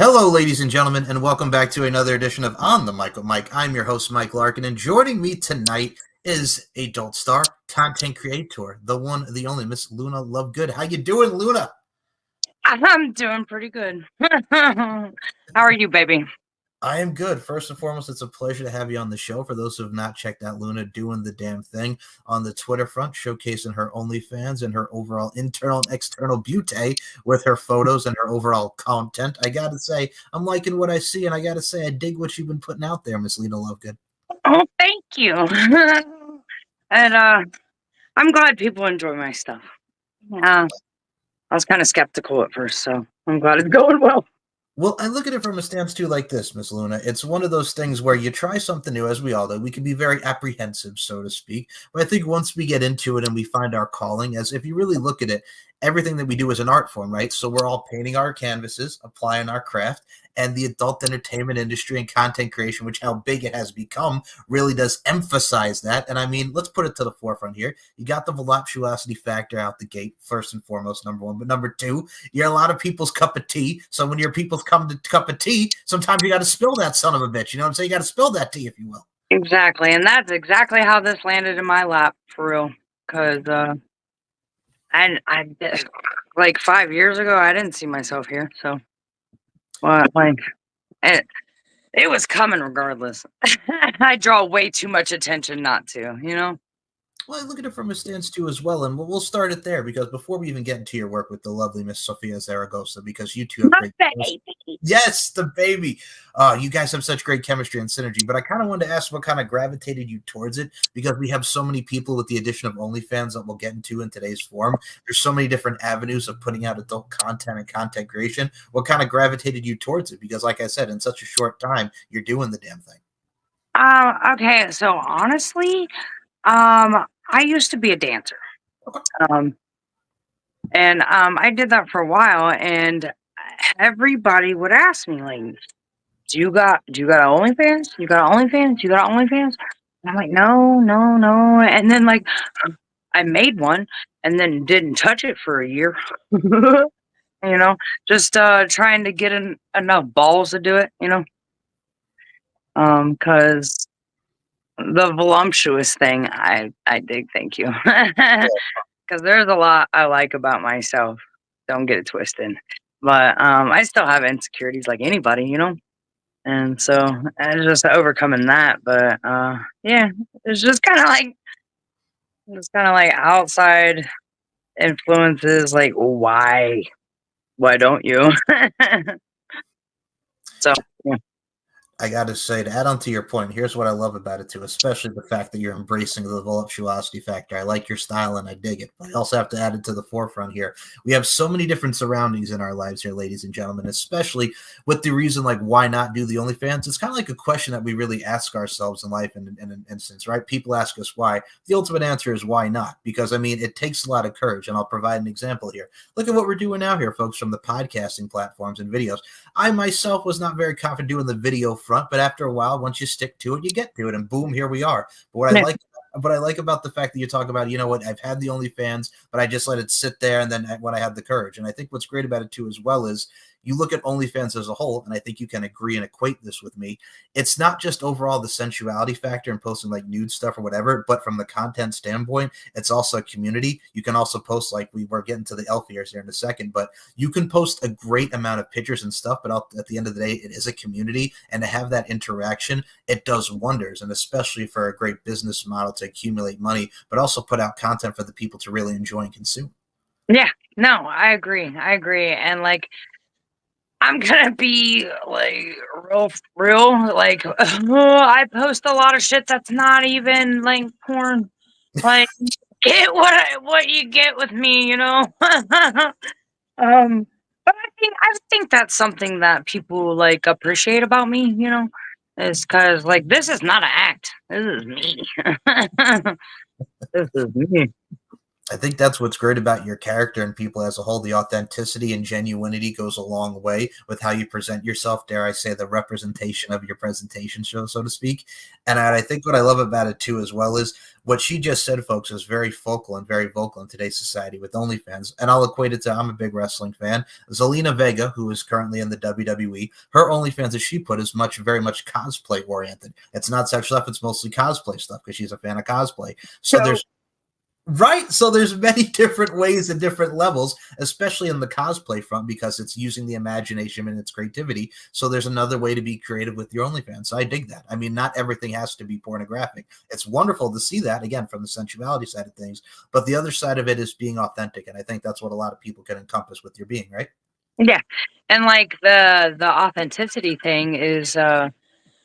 Hello, ladies and gentlemen, and welcome back to another edition of On the Mic with Mike. I'm your host, Mike Larkin, and joining me tonight is adult star, content creator, the one, the only Miss Luna Lovegood. How you doing, Luna? I'm doing pretty good. How are you, baby? I am good. First and foremost, it's a pleasure to have you on the show. For those who have not checked out Luna doing the damn thing on the Twitter front, showcasing her OnlyFans and her overall internal and external beauty with her photos and her overall content. I gotta say, I'm liking what I see, and I gotta say, I dig what you've been putting out there, Miss Luna Lovegood. Oh, thank you. and I'm glad people enjoy my stuff. I was kind of skeptical at first, so I'm glad it's going well. Well, I look at it from a stance too like this, Miss Luna. It's one of those things where you try something new, as we all do. We can be very apprehensive, so to speak. But I think once we get into it and we find our calling, as if you really look at it, everything that we do is an art form, right? So we're all painting our canvases, applying our craft, and the adult entertainment industry and content creation, which how big it has become, really does emphasize that. And I mean, let's put it to the forefront here. You got the voluptuosity factor out the gate, first and foremost, number one. But number two, you're a lot of people's cup of tea. So when your people's cup of tea, sometimes you got to spill that son of a bitch. You know what I'm saying? You got to spill that tea, if you will. Exactly, and that's exactly how this landed in my lap, for real. Because I like 5 years ago, I didn't see myself here. So, well, like it was coming regardless. I draw way too much attention not to, you know. Well, I look at it from a stance too as well, and we'll start it there because before we even get into your work with the lovely Miss Sofia Zaragoza, because you two have great. Yes, the baby. You guys have such great chemistry and synergy. But I kind of wanted to ask what kind of gravitated you towards it because we have so many people with the addition of OnlyFans that we'll get into in today's forum. There's so many different avenues of putting out adult content and content creation. What kind of gravitated you towards it? Because, like I said, in such a short time, you're doing the damn thing. Okay, so honestly, I used to be a dancer. Okay. And I did that for a while, and everybody would ask me, like, do you got OnlyFans? You got OnlyFans? You got OnlyFans? And I'm like, no, no, no. And then like I made one and then didn't touch it for a year. You know, just trying to get enough balls to do it, you know. Cause the voluptuous thing I dig, thank you. Because there's a lot I like about myself. Don't get it twisted. But I still have insecurities like anybody, you know? And so it's just overcoming that. But yeah, it's just kind of like outside influences. Like, why don't you? So yeah. I got to say, to add on to your point, here's what I love about it too, especially the fact that you're embracing the voluptuosity factor. I like your style and I dig it. But I also have to add it to the forefront here. We have so many different surroundings in our lives here, ladies and gentlemen, especially with the reason like why not do the OnlyFans. It's kind of like a question that we really ask ourselves in life in an instance, right? People ask us why. The ultimate answer is why not? Because I mean, it takes a lot of courage, and I'll provide an example here. Look at what we're doing now here, folks, from the podcasting platforms and videos. I myself was not very confident doing the video front, but after a while, once you stick to it, you get to it, and boom, here we are. But what I like about the fact that you talk about, you know what, I've had the OnlyFans, but I just let it sit there, and then when I had the courage. And I think what's great about it too as well is you look at OnlyFans as a whole, and I think you can agree and equate this with me. It's not just overall the sensuality factor and posting like nude stuff or whatever, but from the content standpoint, it's also a community. You can also post, like we were getting to the elf ears here in a second, but you can post a great amount of pictures and stuff, but at the end of the day, it is a community, and to have that interaction, it does wonders, and especially for a great business model to accumulate money, but also put out content for the people to really enjoy and consume. Yeah, no, I agree. And like, I'm gonna be like real. Like, I post a lot of shit that's not even like porn. Like, get what you get with me, you know. But I think that's something that people like appreciate about me, you know, is because like this is not an act. This is me. This is me. I think that's what's great about your character and people as a whole. The authenticity and genuinity goes a long way with how you present yourself. Dare I say, the representation of your presentation show, so to speak. And I think what I love about it too, as well, is what she just said, folks, is very focal and very vocal in today's society with OnlyFans. And I'll equate it to, I'm a big wrestling fan. Zelina Vega, who is currently in the WWE, her OnlyFans, as she put, is very much cosplay oriented. It's not sex stuff; it's mostly cosplay stuff because she's a fan of cosplay. So So there's Right. So there's many different ways and different levels, especially in the cosplay front, because it's using the imagination and its creativity. So there's another way to be creative with your OnlyFans. So I dig that. I mean, not everything has to be pornographic. It's wonderful to see that, again, from the sensuality side of things. But the other side of it is being authentic. And I think that's what a lot of people can encompass with your being, right? yeah, and like the authenticity thing is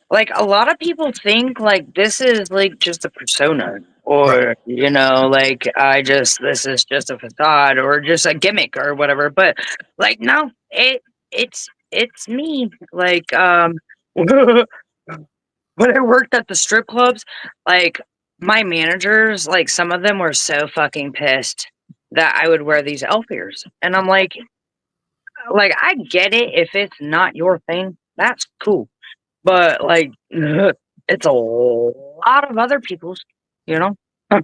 like a lot of people think like this is like just a persona, Right. or like this is just a facade or just a gimmick or whatever. But like no, it's me. Like when I worked at the strip clubs, like my managers, like some of them were so fucking pissed that I would wear these elf ears. And I'm like I get it if it's not your thing, that's cool. But like it's a lot of other people's, you know? And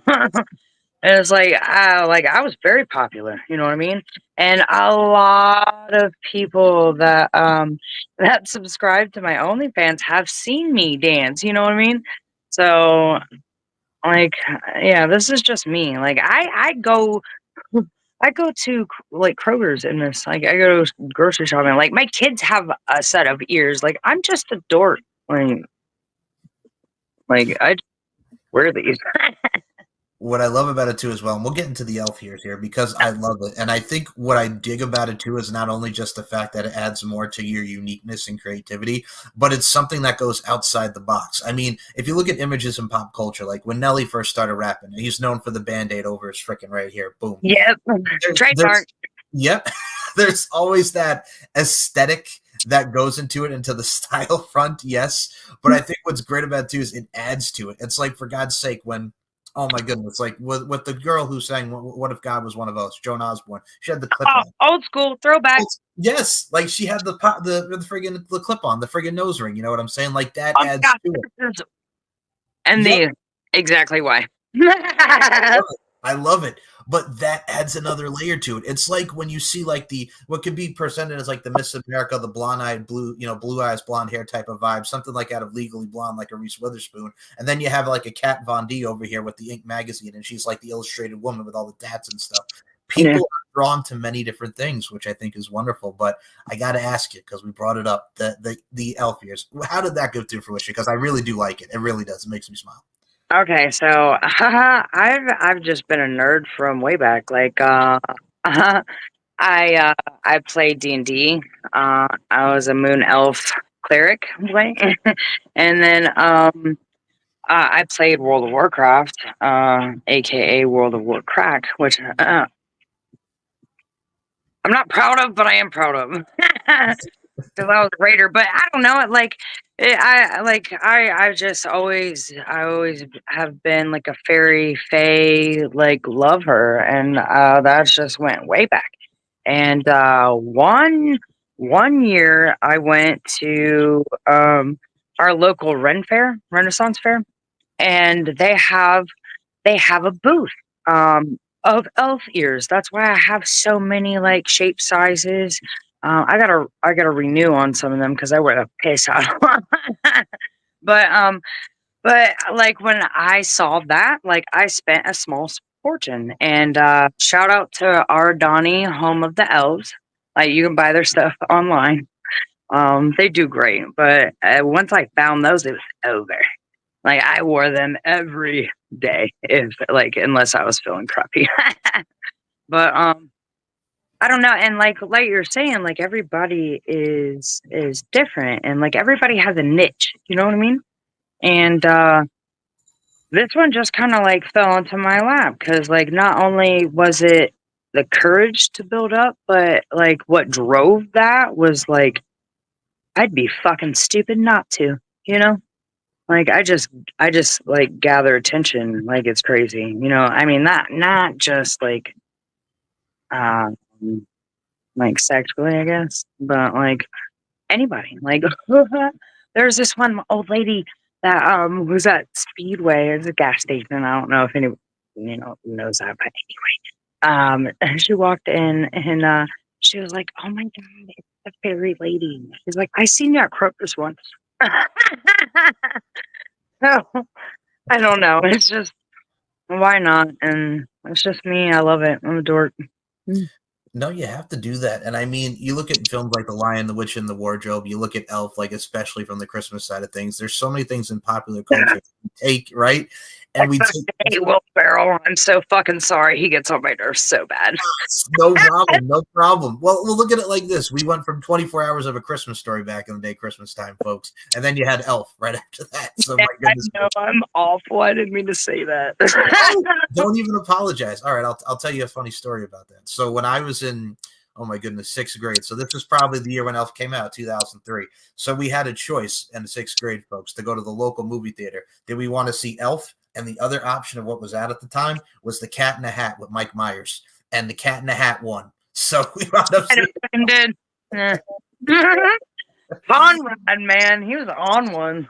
it's like I was very popular, you know what I mean? And a lot of people that that subscribe to my OnlyFans have seen me dance, you know what I mean? So like yeah, this is just me. Like I go to like Kroger's in this. Like I go to grocery shopping. Like my kids have a set of ears. Like I'm just a dork. Like I wear these. What I love about it too as well, and we'll get into the elf ears here because I love it. And I think what I dig about it too is not only just the fact that it adds more to your uniqueness and creativity, but it's something that goes outside the box. I mean, if you look at images in pop culture, like when Nelly first started rapping, he's known for the band-aid over his freaking right here. Boom. Yep. There's Trademark. yep. There's always that aesthetic that goes into it, into the style front, yes. But I think what's great about it too is it adds to it. It's like, for God's sake, when oh my goodness, like with the girl who sang "What If God Was One of Us," Joan Osborne, she had the clip Oh, on. old school throwback. Yes, like she had the friggin' the clip on, the friggin' nose ring. You know what I'm saying? Like that Oh my adds god. to it. And Yep. the exactly why. I love it. But that adds another layer to it. It's like when you see like the what could be presented as like the Miss America, the blonde-eyed, blue eyes, blonde hair type of vibe, something like out of Legally Blonde, like a Reese Witherspoon. And then you have like a Kat Von D over here with the Ink magazine, and she's like the illustrated woman with all the tats and stuff. Yeah. People are drawn to many different things, which I think is wonderful. But I got to ask you because we brought it up, the elf ears. How did that go to fruition? Because I really do like it. It really does. It makes me smile. Okay, so I've just been a nerd from way back. Like I I played D&D. I was a moon elf cleric, and then I played World of Warcraft, aka World of Warcrack, which I'm not proud of, but I am proud of because I was a raider. But I don't know, I always have been like a fairy fae, like love her, and that just went way back. And one year I went to our local Ren Fair, Renaissance Fair, and they have a booth of elf ears. That's why I have so many like shape sizes. I gotta renew on some of them because I wear a piss out of them. but but like when I saw that, like I spent a small fortune. And shout out to our Donnie, home of the elves. Like you can buy their stuff online. They do great. But once I found those, it was over. Like I wore them every day, if like unless I was feeling crappy. But I don't know. And like you're saying, like everybody is different, and like everybody has a niche. You know what I mean? And this one just kind of like fell into my lap because like not only was it the courage to build up, but like what drove that was like I'd be fucking stupid not to. You know? Like I just like gather attention like it's crazy. You know, I mean not just um like sexually, I guess, but like anybody. Like there's this one old lady that was at Speedway. It's a gas station. I don't know if anyone knows that, but and she walked in and she was like, "Oh my god, it's the fairy lady." She's like, "I seen you at Kroger's once." So, I don't know. It's just why not? And it's just me. I love it. I'm a dork. Mm. No, you have to do that. And I mean, you look at films like The Lion, the Witch, and the Wardrobe, you look at Elf, like especially from the Christmas side of things. There's so many things in popular culture we take, right? And we take Hey, Will Ferrell, I'm so fucking sorry. He gets on my nerves so bad. no problem, no problem. Well, we'll look at it like this. We went from 24 hours of A Christmas Story back in the day, Christmas time, folks. And then you had Elf right after that. So my goodness. I know I'm awful. I didn't mean to say that. Don't even apologize. All right, I'll tell you a funny story about that. So when I was in, oh my goodness, sixth grade. So this was probably the year when Elf came out, 2003. So we had a choice in the sixth grade, folks, to go to the local movie theater. Did we want to see Elf? And the other option of what was out at the time was The Cat in the Hat with Mike Myers. And The Cat in the Hat won. So we wound up seeing did. Conrad, man, he was on one.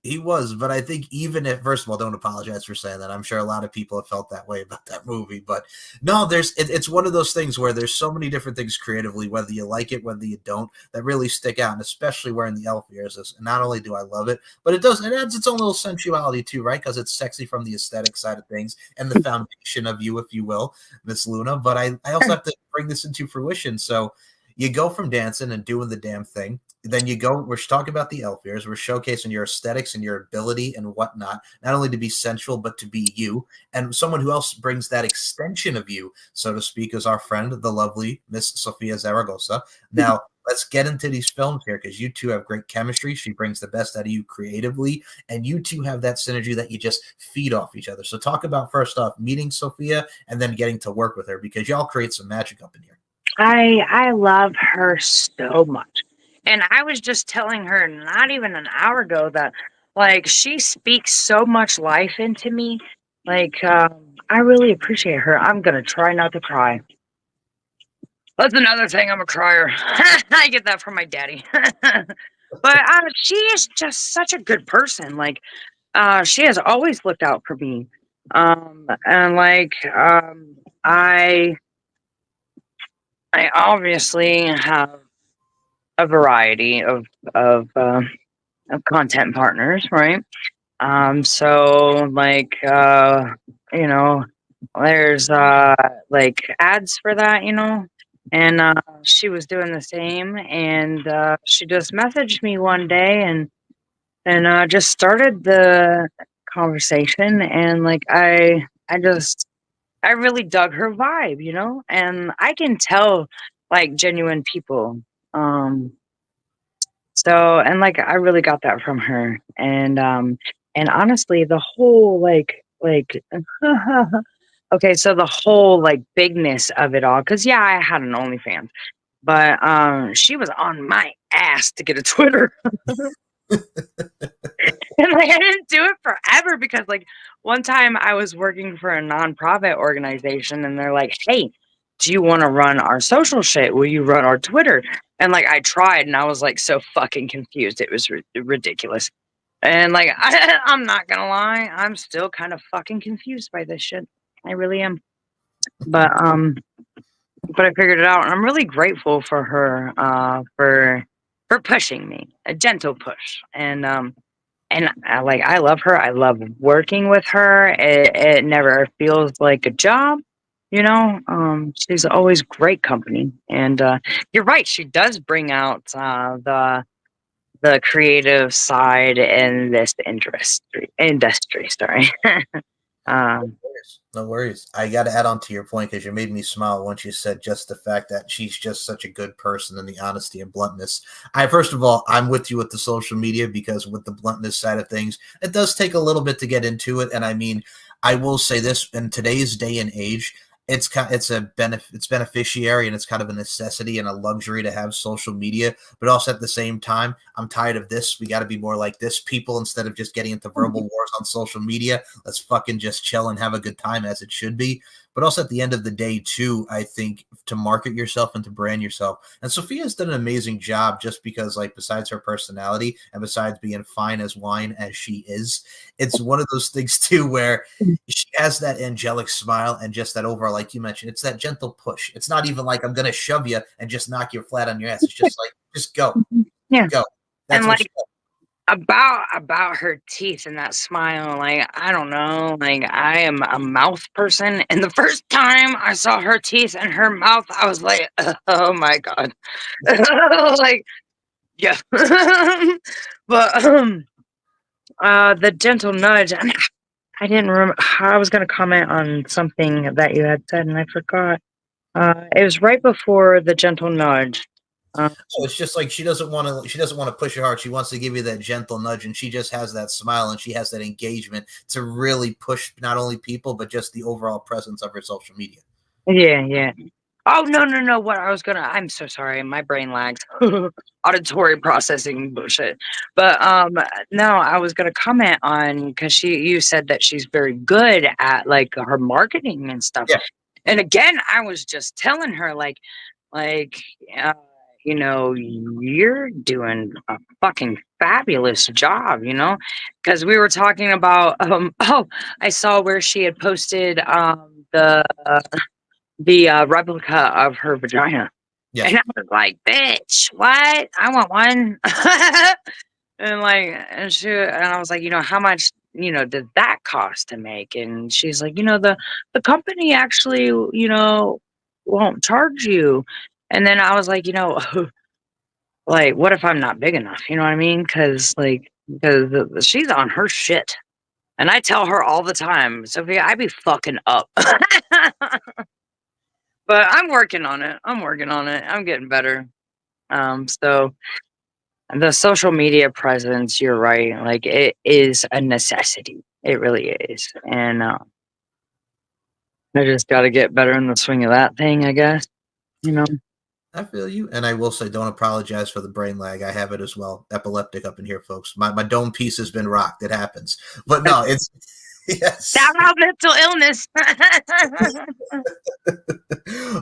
He was, but I think even if, first of all, don't apologize for saying that. I'm sure a lot of people have felt that way about that movie. But no, it's one of those things where there's so many different things creatively, whether you like it, whether you don't, that really stick out. And especially wearing the elf ears. And not only do I love it, but it adds its own little sensuality too, right? Because it's sexy from the aesthetic side of things and the foundation of you, if you will, Miss Luna. But I also have to bring this into fruition. So you go from dancing and doing the damn thing. Then we're talking about the elf ears. We're showcasing your aesthetics and your ability and whatnot, not only to be sensual, but to be you. And someone who else brings that extension of you, so to speak, is our friend, the lovely Miss Sofia Zaragoza. Now, let's get into these films here because you two have great chemistry. She brings the best out of you creatively, and you two have that synergy that you just feed off each other. So talk about, first off, meeting Sophia and then getting to work with her because y'all create some magic up in here. I love her so much. And I was just telling her not even an hour ago that like she speaks so much life into me. Like I really appreciate her. I'm gonna try not to cry. That's another thing. I'm a crier. I get that from my daddy. But she is just such a good person. Like she has always looked out for me. And like I obviously have a variety of content partners, right? So like you know, there's like ads for that, you know, and she was doing the same, and she just messaged me one day and just started the conversation, and like I really dug her vibe, you know, and I can tell like genuine people. So and like I really got that from her. And honestly, the whole like okay, so the whole like bigness of it all, because yeah, I had an OnlyFans, but she was on my ass to get a Twitter. And like I didn't do it forever because like one time I was working for a nonprofit organization and they're like, "Hey, do you want to run our social shit? Will you run our Twitter?" And like I tried and I was like so fucking confused. It was ridiculous. And like I'm not gonna lie, I'm still kind of fucking confused by this shit. I really am. But I figured it out and I'm really grateful for her for pushing me. A gentle push. And like I love her. I love working with her. It never feels like a job, you know. She's always great company, and you're right. She does bring out the creative side in this industry. Sorry. No worries. I got to add on to your point because you made me smile once you said just the fact that she's just such a good person and the honesty and bluntness. First of all, I'm with you with the social media because with the bluntness side of things, it does take a little bit to get into it. And I mean, I will say this in today's day and age, it's beneficiary, and it's kind of a necessity and a luxury to have social media, but also at the same time, I'm tired of this. We got to be more like this, people, instead of just getting into verbal wars on social media. Let's fucking just chill and have a good time, as it should be. But also at the end of the day too, I think, to market yourself and to brand yourself, and Sophia's done an amazing job, just because, like, besides her personality and besides being fine as wine as she is, it's one of those things too where she has that angelic smile and just that overall, like you mentioned, it's that gentle push. It's not even like I'm gonna shove you and just knock you flat on your ass. It's just like, just go, Yeah. go. And That's what like she does. about her teeth and that smile, like, I don't know, like, I am a mouth person, and the first time I saw her teeth and her mouth, I was like, "Oh my god." Like, yeah. But, the gentle nudge, and I didn't remember. I was gonna comment on something that you had said, and I forgot. It was right before the gentle nudge. Uh, So it's just like she doesn't want to push you hard. She wants to give you that gentle nudge, and she just has that smile and she has that engagement to really push not only people but just the overall presence of her social media. yeah, yeah. Oh, no, no, no, what I was gonna I'm so sorry, my brain lags. Auditory processing bullshit. But, no, I was gonna comment on, because you said that she's very good at, like, her marketing and stuff. Yeah. And again, I was just telling her, like, uh, "You're doing a fucking fabulous job," because we were talking about, oh, I saw where she had posted, the replica of her vagina. Yes. And I was like, "Bitch, what? I want one." And like, and I was like, "How much, does that cost to make?" And she's like, the company actually, won't charge you." And then I was like, like, what if I'm not big enough? You know what I mean? Because she's on her shit. And I tell her all the time, "Sophia, I be fucking up." But I'm working on it. I'm working on it. I'm getting better. So the social media presence, you're right. Like, it is a necessity. It really is. And I just got to get better in the swing of that thing, I guess. You know. I feel you, and I will say, don't apologize for the brain lag. I have it as well. Epileptic up in here, folks. My dome piece has been rocked. It happens, but no, it's Shout yes. out mental illness.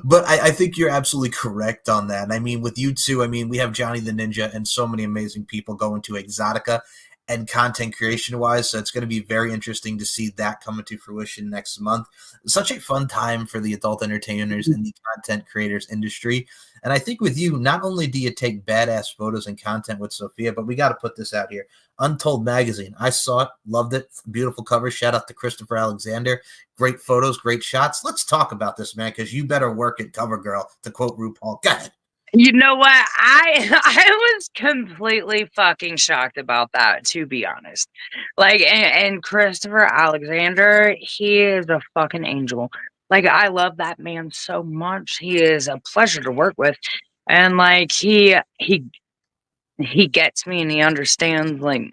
But I think you're absolutely correct on that. And I mean, with you too, I mean, we have Johnny the Ninja and so many amazing people going to Exotica and content creation wise. So it's going to be very interesting to see that come into fruition next month. Such a fun time for the adult entertainers and the content creators industry. And I think with you, not only do you take badass photos and content with Sophia, but we got to put this out here. Untold Magazine. I saw it, loved it. Beautiful cover. Shout out to Christopher Alexander. Great photos, great shots. Let's talk about this, man, because you better work it, cover girl, to quote RuPaul. Go ahead. You know what? I was completely fucking shocked about that, to be honest. Like, and Christopher Alexander, he is a fucking angel. Like, I love that man so much. He is a pleasure to work with. And like, he gets me, and he understands, like,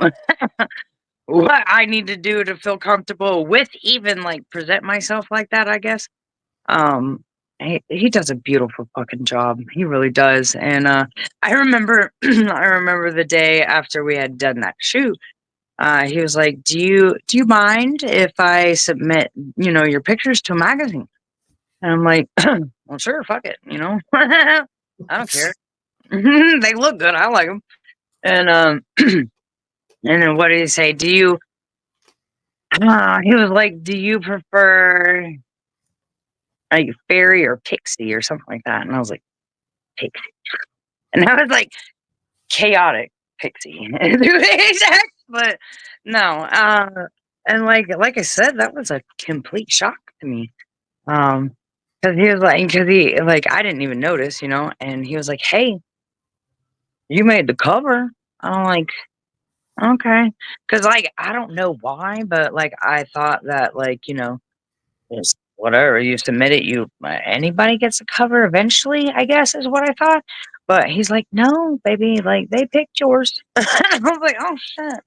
what I need to do to feel comfortable with, even like present myself like that, I guess. Um, he does a beautiful fucking job. He really does. And I remember I remember the day after we had done that shoot. He was like, "Do you mind if I submit, your pictures to a magazine?" And I'm like, "Well, sure, fuck it, I don't care. They look good. I like them." And and then what did he say? He was like, "Do you prefer like fairy or pixie or something like that?" And I was like, "Pixie." And I was like, chaotic pixie to be exact. But no, and like I said, that was a complete shock to me. Um, because he like, I didn't even notice, and he was like, "Hey, you made the cover." I'm like, "Okay," because like, I don't know why, but like, I thought that, like, just whatever, you submit it, anybody gets a cover eventually, I guess, is what I thought. But he's like, "No, baby, like, they picked yours." I was like, "Oh shit."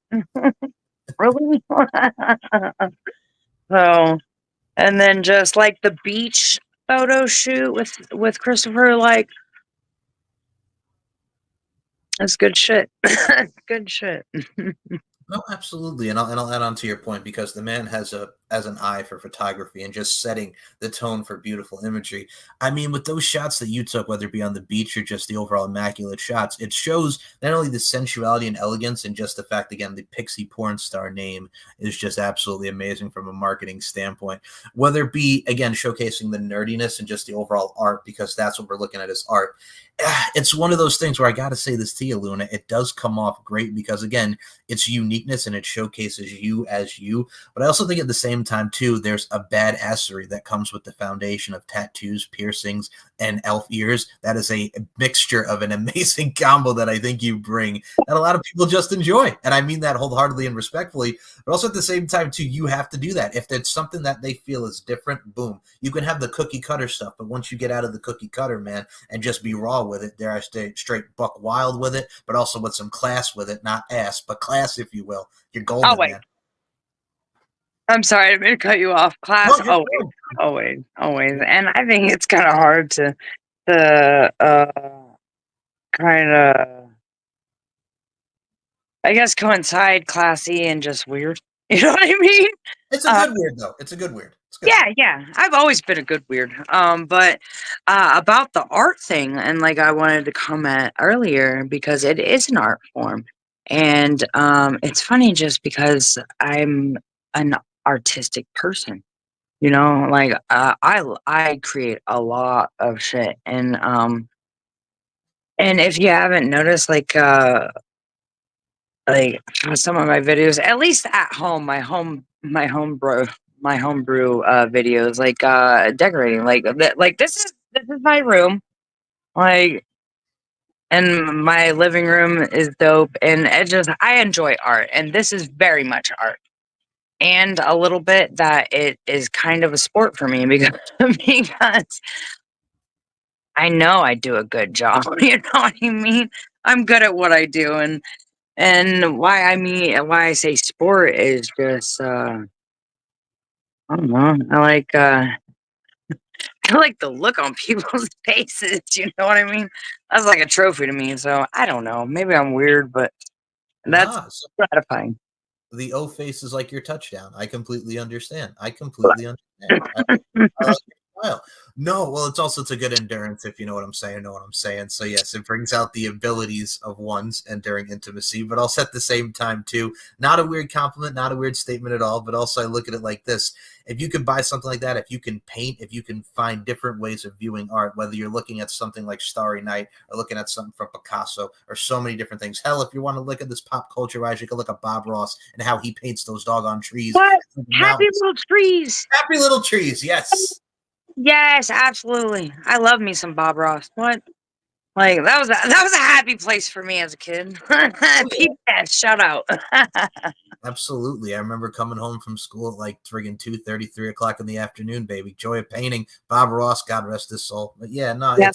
Really? So, and then just like the beach. photo shoot with Christopher. Like, that's good shit. Good shit. No, absolutely, and I'll add on to your point because the man has an eye for photography and just setting the tone for beautiful imagery. I mean, with those shots that you took, whether it be on the beach or just the overall immaculate shots, it shows not only the sensuality and elegance, and just the fact, again, the pixie porn star name is just absolutely amazing from a marketing standpoint. Whether it be, again, showcasing the nerdiness and just the overall art, because that's what we're looking at as art. It's one of those things where I got to say this to you, Luna. It does come off great because, again, it's uniqueness and it showcases you as you. But I also think at the same time, too, there's a badassery that comes with the foundation of tattoos, piercings, and elf ears. That is a mixture of an amazing combo that I think you bring that a lot of people just enjoy. And I mean that wholeheartedly and respectfully. But also at the same time, too, you have to do that. If there's something that they feel is different, boom. You can have the cookie cutter stuff. But once you get out of the cookie cutter, man, and just be raw with it, dare I stay straight buck wild with it, but also with some class with it, not ass, but class, if you will. You're golden, Oh, wait. man. I'm sorry, I didn't mean to cut you off. Class, always. And I think it's kind of hard to kind of, I guess, coincide classy and just weird. You know what I mean? It's a good weird, though. It's a good weird. It's good. Yeah. I've always been a good weird. But about the art thing, and like I wanted to comment earlier because it is an art form, and it's funny just because I'm an artistic person. You know, like I create a lot of shit, and if you haven't noticed, like some of my videos, at least at home, my homebrew videos, like decorating, like this is my room, like, and my living room is dope, and it just, I enjoy art, and this is very much art. And a little bit that it is kind of a sport for me because because I know I do a good job. You know what I mean? I'm good at what I do, and why I say sport is just I don't know. I like the look on people's faces. You know what I mean? That's like a trophy to me. So I don't know. Maybe I'm weird, but that's Nah, so gratifying. the O face is like your touchdown. I completely understand. I completely understand. I like your style. No, well, it's a good endurance if you know what I'm saying. Know what I'm saying. So yes, it brings out the abilities of one's enduring intimacy, but also at the same time too, not a weird compliment, not a weird statement at all. But also, I look at it like this: if you can buy something like that, if you can paint, if you can find different ways of viewing art, whether you're looking at something like Starry Night or looking at something from Picasso or so many different things. Hell, if you want to look at this pop culture rise, you can look at Bob Ross and how he paints those doggone trees. What? Happy Mountains. little trees. Happy little trees, yes. Yes, absolutely. I love me some Bob Ross. What? Like that was a happy place for me as a kid. Peep that, shout out. Absolutely. I remember coming home from school at like friggin' 2:30, 3 o'clock in the afternoon, baby. Joy of painting. Bob Ross, God rest his soul. But yeah, no, Yep.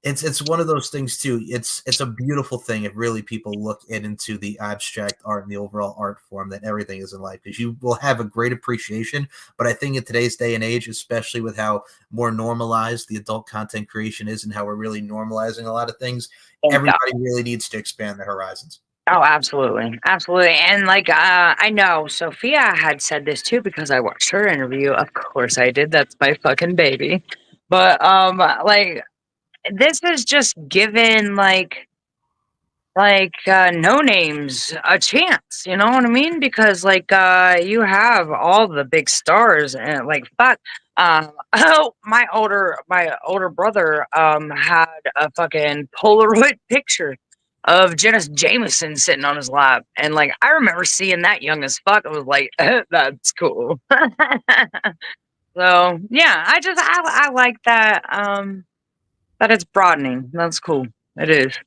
it's one of those things too. It's a beautiful thing if really people look into the abstract art and the overall art form that everything is in life, because you will have a great appreciation. But I think in today's day and age, especially with how more normalized the adult content creation is and how we're really normalizing a lot of things, everybody really needs to expand their horizons. Oh, absolutely. Absolutely. And like I know Sophia had said this too because I watched her interview. Of course I did. That's my fucking baby. But like this is just given no names a chance, you know what I mean? Because like you have all the big stars and like fuck oh, my older brother had a fucking Polaroid picture of Janice Jameson sitting on his lap, and like I remember seeing that young as fuck. I was like, that's cool. So yeah, I like that that it's broadening. That's cool. It is.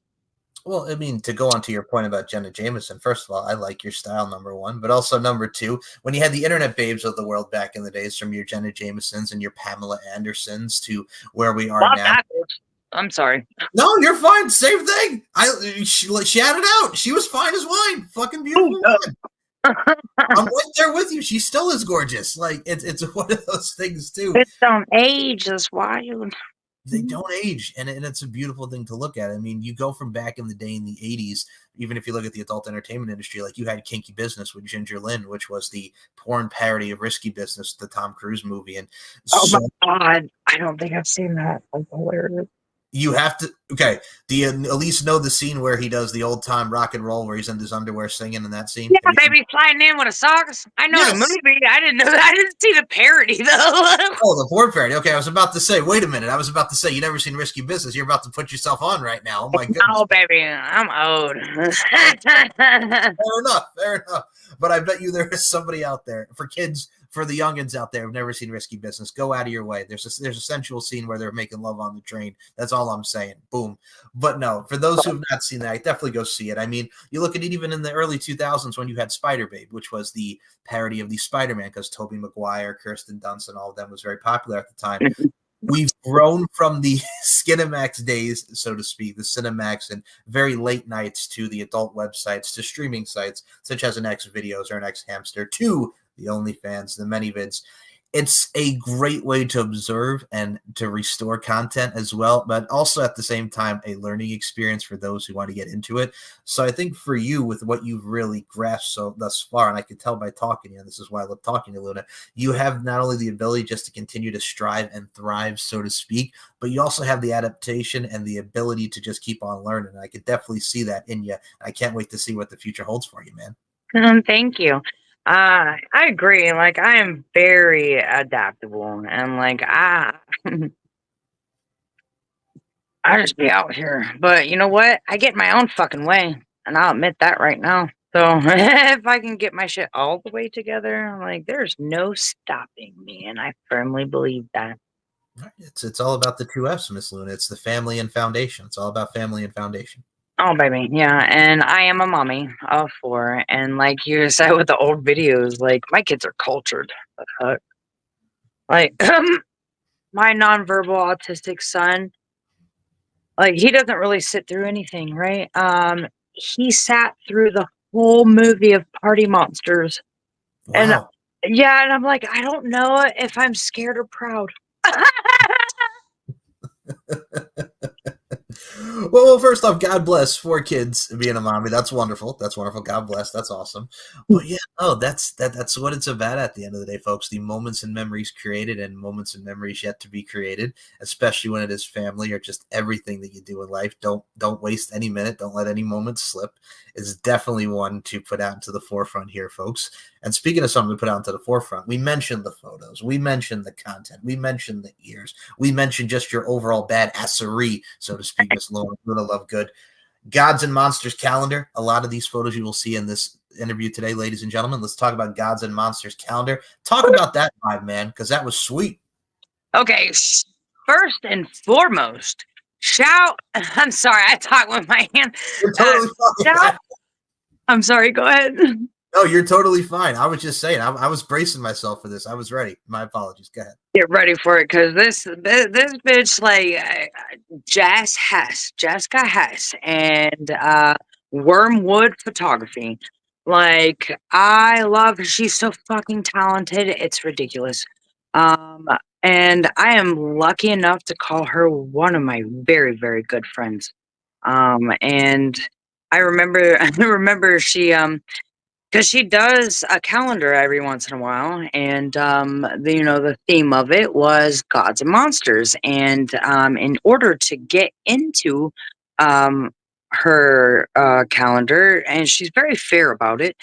Well, I mean, to go on to your point about Jenna Jameson, first of all, I like your style, number one. But also, number two, when you had the internet babes of the world back in the days, from your Jenna Jamesons and your Pamela Andersons to where we are Not now. backwards. I'm sorry. No, you're fine. Same thing. She had it out. She was fine as wine. Fucking beautiful wine. I'm right there with you. She still is gorgeous. Like it's one of those things too. It don't age. That's wild. They don't age, and it's a beautiful thing to look at. I mean, you go from back in the day in the 80s, even if you look at the adult entertainment industry, like you had Kinky Business with Ginger Lynn, which was the porn parody of Risky Business, the Tom Cruise movie. And Oh my so god! I don't think I've seen that. That's hilarious. you have to, okay, do you at least know the scene where he does the old time rock and roll where he's in his underwear singing in that scene? Yeah, Have you seen? baby, flying in with a socks. I know the Yes. movie. I didn't know that. I didn't see the parody though. Oh, the porn parody. Okay, I was about to say, wait a minute. I was about to say, you never seen Risky Business. You're about to put yourself on right now. Oh my goodness. Oh, baby, I'm old. Fair enough. Fair enough. But I bet you there is somebody out there for kids, for the youngins out there who've never seen Risky Business. Go out of your way. There's a sensual scene where they're making love on the train. That's all I'm saying. Boom. But no, for those who have not seen that, I definitely go see it. I mean, you look at it even in the early 2000s when you had Spider Babe, which was the parody of the Spider-Man because Tobey Maguire, Kirsten Dunst, and all of them was very popular at the time. We've grown from the Skinemax days, so to speak, the Cinemax and very late nights to the adult websites, to streaming sites such as an X Videos or an X Hamster, to the OnlyFans, the ManyVids. It's a great way to observe and to restore content as well, but also at the same time, a learning experience for those who want to get into it. So I think for you, with what you've really grasped so thus far, and I can tell by talking to you, and this is why I love talking to Luna, you have not only the ability just to continue to strive and thrive, so to speak, but you also have the adaptation and the ability to just keep on learning. And I could definitely see that in you. I can't wait to see what the future holds for you, man. Thank you. I agree. Like, I am very adaptable, and like, I just be out here. But you know what? I get my own fucking way, and I'll admit that right now. So if I can get my shit all the way together, like, there's no stopping me, and I firmly believe that. It's all about the two F's, Miss Luna. It's the family and foundation. It's all about family and foundation. Oh, baby, yeah, and I am a mommy of four, and like you said with the old videos, like my kids are cultured. Like my nonverbal autistic son, like he doesn't really sit through anything, right? He sat through the whole movie of Party Monsters, and Wow. yeah, and I'm like, I don't know if I'm scared or proud. Well, first off, God bless 4 kids being a mommy. That's wonderful. That's wonderful. God bless. That's awesome. But yeah, no, that's what it's about at the end of the day, folks. The moments and memories created and moments and memories yet to be created, especially when it is family or just everything that you do in life. Don't waste any minute. Don't let any moment slip. It's definitely one to put out into the forefront here, folks. And speaking of something to put out into the forefront, we mentioned the photos, we mentioned the content, we mentioned the ears, we mentioned just your overall badassery, so to speak, Miss Luna Lovegood. Gods and Monsters calendar. A lot of these photos you will see in this interview today, ladies and gentlemen. Let's talk about Gods and Monsters calendar. Talk about that vibe, man, because that was sweet. Okay, first and foremost, shout. I'm sorry, I talk with my hand. You're totally fine. Shout. I'm sorry. Go ahead. No, you're totally fine. I was just saying. I was bracing myself for this. I was ready. My apologies. Go ahead. Get ready for it, cause this bitch like Jessica Hess, and Wormwood Photography. Like I love her. She's so fucking talented. It's ridiculous. Um, and I am lucky enough to call her one of my very very good friends. And I remember I remember she 'cause she does a calendar every once in a while, and, the theme of it was gods and monsters, and, in order to get into, um, her, calendar, and she's very fair about it,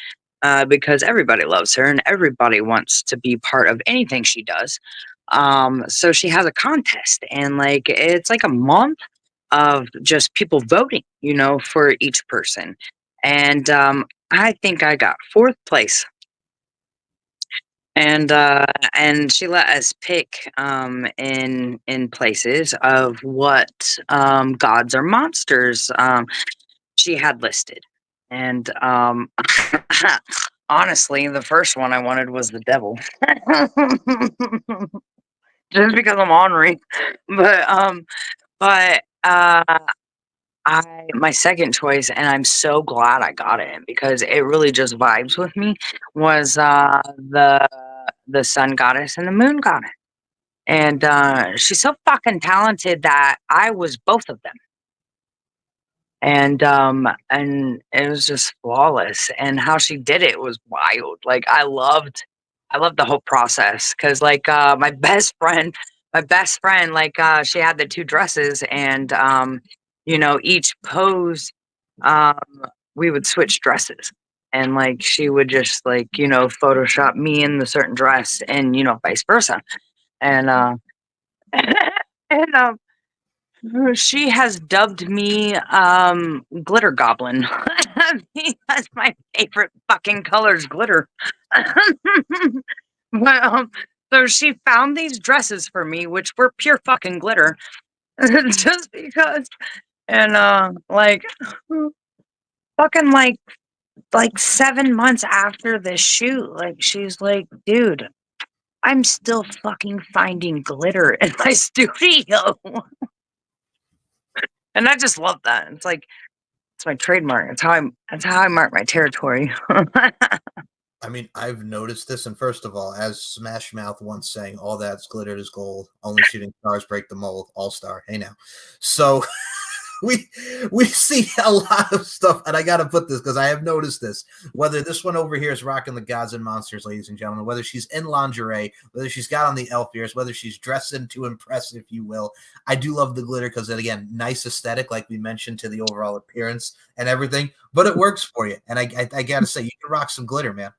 because everybody loves her and everybody wants to be part of anything she does. So she has a contest, and, like, it's like a month of just people voting, for each person, and, I think I got 4th place, and she let us pick, in places of what, gods or monsters, she had listed, and, honestly, the first one I wanted was the devil. Just because I'm ornery, but, but, my second choice, and I'm so glad I got it because it really just vibes with me, was the sun goddess and the moon goddess. And she's so fucking talented that I was both of them. And it was just flawless. And how she did it was wild. Like I loved the whole process because like my best friend, like she had the two dresses and you know, each pose um we would switch dresses. And like she would just like, you know, Photoshop me in the certain dress and you know, vice versa. And and she has dubbed me Glitter Goblin because my favorite fucking color is glitter. But, so she found these dresses for me, which were pure fucking glitter, just because. And like fucking like 7 months after the shoot, like she's like, dude, I'm still fucking finding glitter in my studio. And I just love that. It's like it's my trademark. It's how I mark my territory. I mean, I've noticed this, and first of all, as Smash Mouth once saying, "All that's glittered is gold. Only shooting stars break the mold." All star. Hey now, so we we see a lot of stuff, and I got to put this because I have noticed this. Whether this one over here is rocking the gods and monsters, ladies and gentlemen, whether she's in lingerie, whether she's got on the elf ears, whether she's dressing to impress, if you will, I do love the glitter because, again, nice aesthetic, like we mentioned, to the overall appearance and everything. But it works for you, and I got to say, you can rock some glitter, man.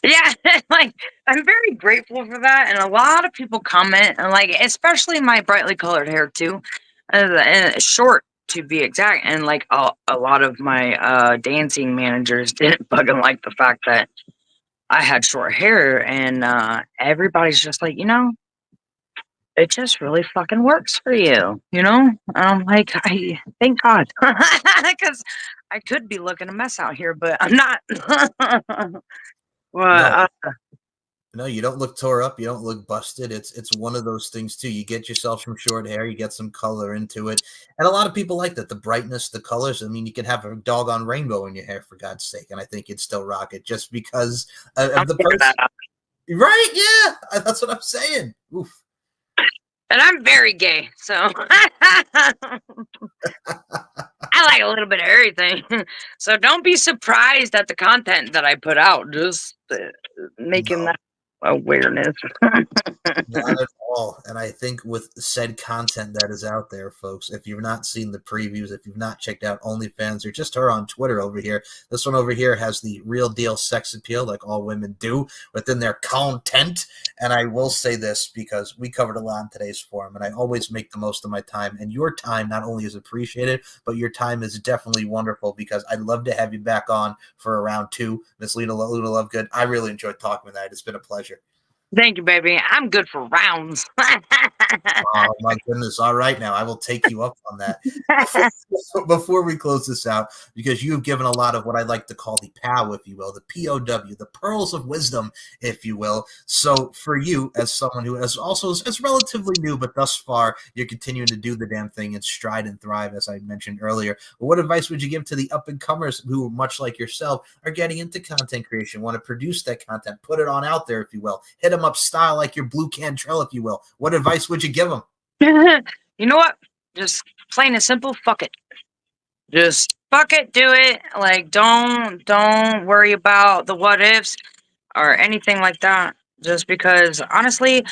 Yeah, like I'm very grateful for that, and a lot of people comment, and like especially my brightly colored hair too, and short to be exact, and like a lot of my dancing managers didn't fucking like the fact that I had short hair, and everybody's just like, you know, it just really fucking works for you, you know? And I'm like, I thank God, because I could be looking a mess out here, but I'm not. No, Well, no, you don't look tore up. You don't look busted. It's one of those things too. You get yourself some short hair. You get some color into it, and a lot of people like that. The brightness, the colors. I mean, you can have a doggone rainbow in your hair for God's sake, and I think you'd still rock it just because I'm of the figuring person. that out. Right? Yeah, that's what I'm saying. Oof. And I'm very gay, so I like a little bit of everything. So don't be surprised at the content that I put out. Just making No. that awareness. Not at all. And I think with said content that is out there, folks, if you've not seen the previews, if you've not checked out OnlyFans or just her on Twitter over here, this one over here has the real deal sex appeal like all women do within their content. And I will say this because we covered a lot in today's forum, and I always make the most of my time. And your time not only is appreciated, but your time is definitely wonderful because I'd love to have you back on for a round two. Miss Luna Lovegood, I really enjoyed talking with that. It's been a pleasure. Thank you, baby. I'm good for rounds. Oh my goodness. All right now. I will take you up on that. Before we close this out, because you've given a lot of what I like to call the POW, if you will, the POW, the pearls of wisdom, if you will. So for you, as someone who is relatively new, but thus far you're continuing to do the damn thing and stride and thrive, as I mentioned earlier, what advice would you give to the up and comers who, much like yourself, are getting into content creation, want to produce that content, put it on out there, if you will, hit them up style like your blue Cantrell, if you will? What advice would you give them? You know what? Just plain and simple, fuck it. Just fuck it, do it. Like don't worry about the what ifs or anything like that. Just because honestly,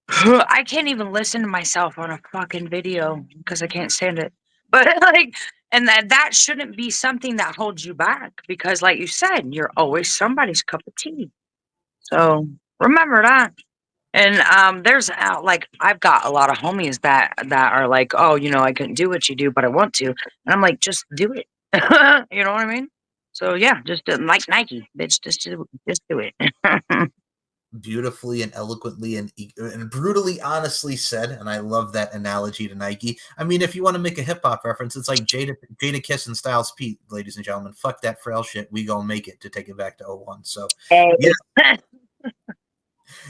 I can't even listen to myself on a fucking video because I can't stand it. But like, and that shouldn't be something that holds you back because, like you said, you're always somebody's cup of tea. So remember that. And there's like I've got a lot of homies that are like, oh, you know, I couldn't do what you do, but I want to, and I'm like, just do it. You know what I mean? So yeah, just like Nike, bitch, just do it. Beautifully and eloquently and brutally honestly said, and I love that analogy to Nike. I mean, if you want to make a hip hop reference, it's like Jada Kiss and Styles Pete, ladies and gentlemen. Fuck that frail shit. We gonna make it, to take it back to '01. So Hey. yeah,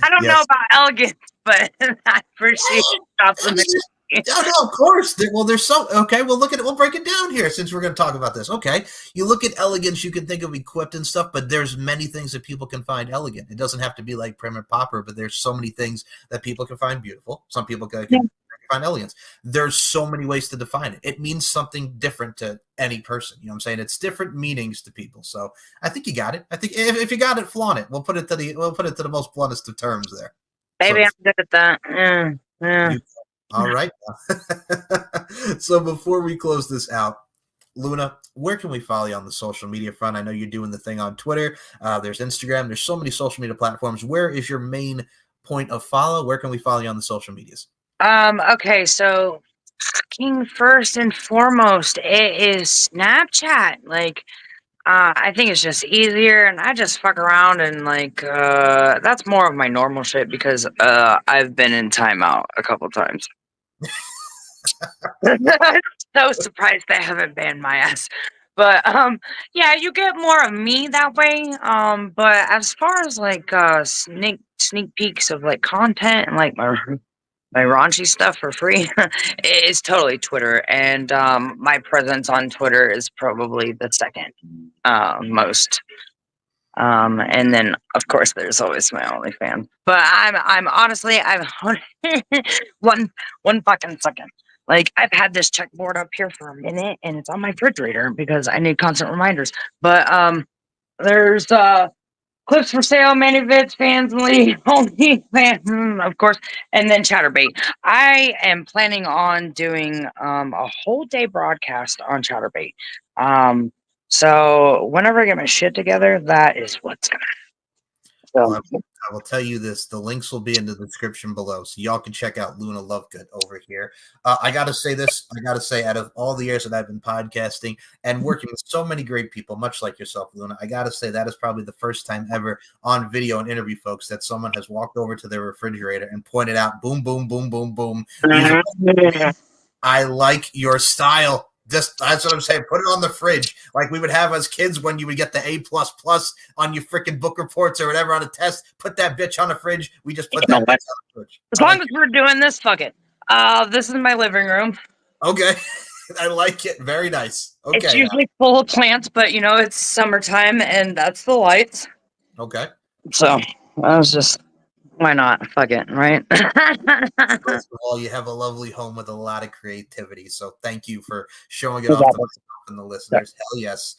I don't know yes. about elegance, but I appreciate the compliment. Yeah, no, of course. There's so okay. Well, look at it. We'll break it down here since we're going to talk about this. Okay, you look at elegance, you can think of equipped and stuff, but there's many things that people can find elegant. It doesn't have to be like prim and proper, but there's so many things that people can find beautiful. Some people can find elegance. There's so many ways to define it. It means something different to any person. You know what I'm saying? It's different meanings to people. So I think you got it. I think if you got it, flaunt it. We'll put it to the most bluntest of terms there. Maybe I'm good at that. Yeah. All right. So before we close this out, Luna, where can we follow you on the social media front? I know you're doing the thing on Twitter. There's Instagram. There's so many social media platforms. Where is your main point of follow? Where can we follow you on the social medias? Okay, so first and foremost, it is Snapchat. Like, I think it's just easier, and I just fuck around and that's more of my normal shit because I've been in timeout a couple times. So surprised they haven't banned my ass. But yeah, you get more of me that way. But as far as sneak peeks of like content and like my raunchy stuff for free, it's totally Twitter. And my presence on Twitter is probably the second most. And then of course there's always my OnlyFans. But I'm honestly one fucking second. Like, I've had this checkboard up here for a minute, and it's on my refrigerator because I need constant reminders. But there's clips for sale, ManyVids, fans, only fans, of course, and then Chatterbait. I am planning on doing a whole day broadcast on Chatterbait. So whenever I get my shit together, that is what's gonna happen. So, I will tell you this. The links will be in the description below, so y'all can check out Luna Lovegoodt over here. I got to say this. I got to say, out of all the years that I've been podcasting and working with so many great people, much like yourself, Luna, I got to say that is probably the first time ever on video and interview, folks, that someone has walked over to their refrigerator and pointed out, boom, boom, boom, boom, boom. I like your style. Just that's what I'm saying. Put it on the fridge, like we would have as kids when you would get the A++ on your freaking book reports or whatever on a test. Put that bitch on the fridge. We just put that bitch on the fridge. As long as we're doing this, fuck it. This is my living room. Okay, I like it. Very nice. Okay, it's usually full of plants, but you know it's summertime, and that's the lights. Okay. So I was just. Why not? Fuck it, right? First of all, you have a lovely home with a lot of creativity, so thank you for showing it off to myself and the listeners. Hell yes.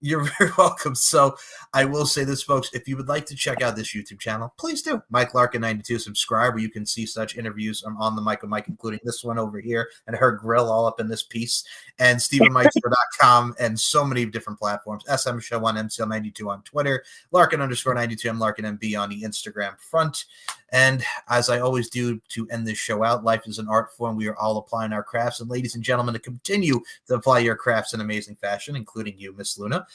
You're very welcome. So I will say this, folks, if you would like to check out this YouTube channel, please do. Mike Larkin 92, subscribe, where you can see such interviews on the Mike and Mike, including this one over here and her grill all up in this piece, and StephenMikeShow.com and so many different platforms. SM Show on MCL92 on Twitter, Larkin_92, I'm Larkin MB on the Instagram front. And as I always do to end this show out, life is an art form. We are all applying our crafts. And ladies and gentlemen, to continue to apply your crafts in amazing fashion, including you, Miss Luna.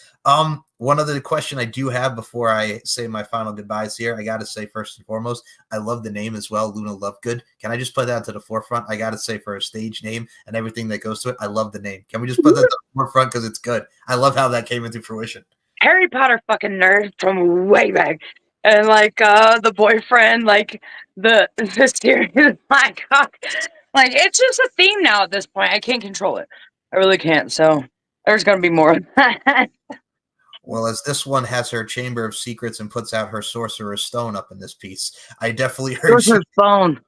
One other question I do have before I say my final goodbyes here, I got to say first and foremost, I love the name as well, Luna Lovegoodt. Can I just put that to the forefront? I got to say, for a stage name and everything that goes to it, I love the name. Can we just put that to the forefront because it's good? I love how that came into fruition. Harry Potter fucking nerd from way back. And the boyfriend, the series, my God, it's just a theme now at this point. I can't control it. I really can't. So there's gonna be more. Well, as this one has her Chamber of Secrets and puts out her Sorcerer's Stone up in this piece, I definitely urge you. Phone.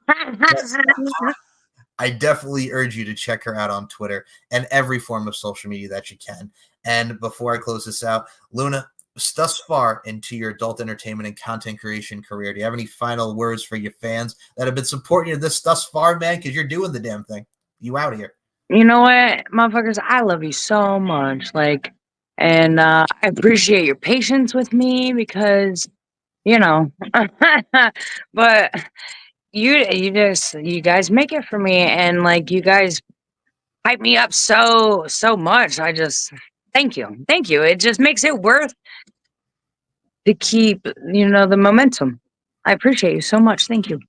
I definitely urge you to check her out on Twitter and every form of social media that you can. And before I close this out, Luna, thus far into your adult entertainment and content creation career, do you have any final words for your fans that have been supporting you this thus far, man? Because you're doing the damn thing. You out here. You know what, motherfuckers? I love you so much. And I appreciate your patience with me because, but you guys make it for me, and you guys hype me up so much. I just thank you. It just makes it worth to keep, the momentum. I appreciate you so much. Thank you.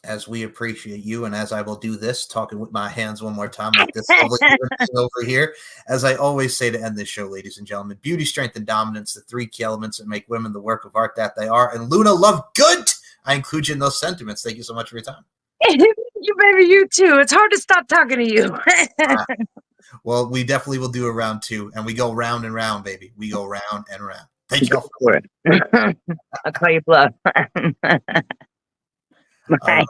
As we appreciate you, and as I will do this, talking with my hands one more time like this lovely thing over here. As I always say to end this show, ladies and gentlemen, beauty, strength, and dominance, the three key elements that make women the work of art that they are. And Luna Lovegoodt, I include you in those sentiments. Thank you so much for your time. You baby, you too. It's hard to stop talking to you. Well, we definitely will do a round 2, and we go round and round, baby. We go round and round. Thank Go y'all. for it. I'll call you bluff. All right. Bye.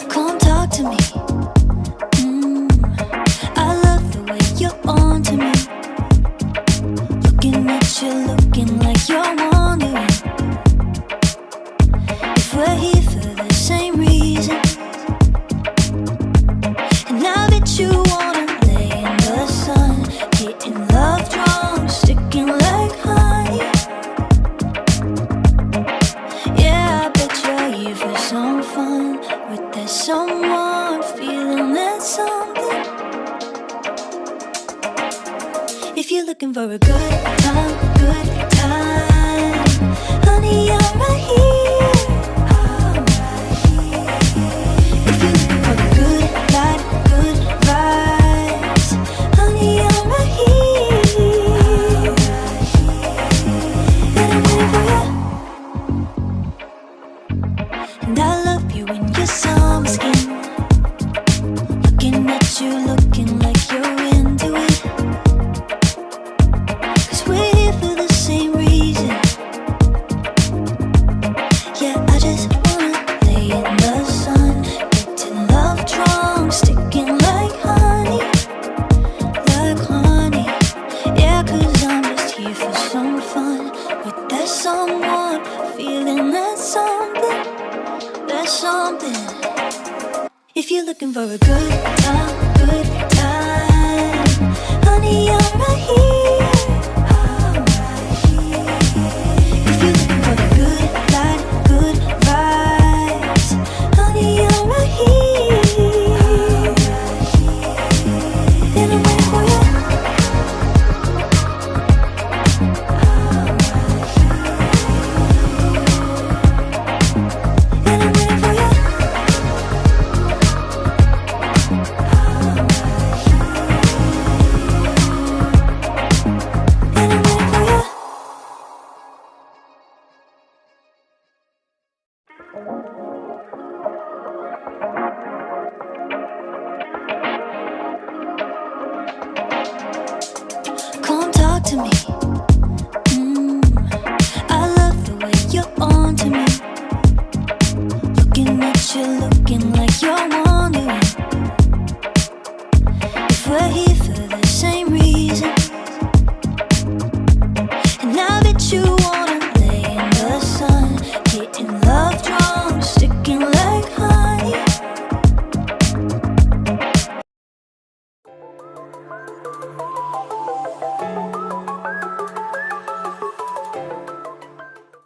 Come talk to me. I love the way you're on to me. Looking at you, looking like you're wondering if we're here for the same reason. And now that you wanna lay in the sun, getting love drunk, sticking like honey. Yeah, I bet you're here for some fun with that someone, feeling that something. If you're looking for a good time, honey, I'm right here. If you're looking for the good life, good vibes, honey, I'm right here. And I'm waiting for you. And I love you in your summer skin. Looking at you, looking like you're into it. 'Cause we're here for the same reason. Yeah, I just wanna lay in the sun, getting love drunk, sticking like honey, like honey. Yeah, 'cause I'm just here for some fun with that someone, feeling that something, that something. If you're looking for a good time, honey, I'm right here. If you're looking for the good life, good vibes, honey, I'm right here. And I'm waiting for you. And I'm waiting for you. And I'm waiting for you. Come talk to me.